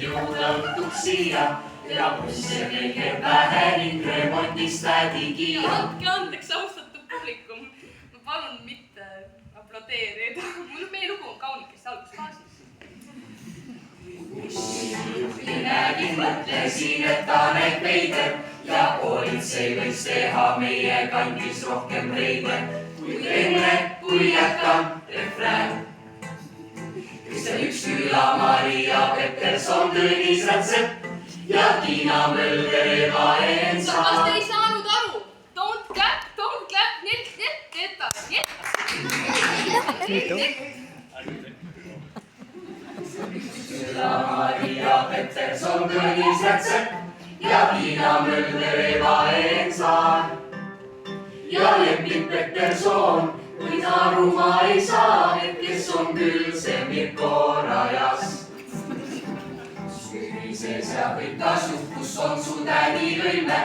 jõuda õhtuks siia ja busse meil käib vähe ning remondist tädigi. Andke andeks, austatud publikum. Ma palun mitte aplodeerida. Meie lugu on kaunikesti algusfaasis. Bussijuhti nägin, mõtlesin, et ta näib veider ja politsei võiks teha meie kandis rohkem reide. Kuid enne, kui jätkam refrään. Kristjan Üksküla, Maria Peterson, Tõnis Rätsep ja Tiina Mölder, Eva Ensa. Kas te ei saanud aru? Don't clap, nii. Üksküla, Maria Peterson, Tõnis Rätsep ja Tiina Mölder, Eva Ensa. Ja Leplik Peterson, kuid aru ma ei saa, et kes on küll see Mirko Rajas. Sürises ja võitas juht, kus on su tädi lõime.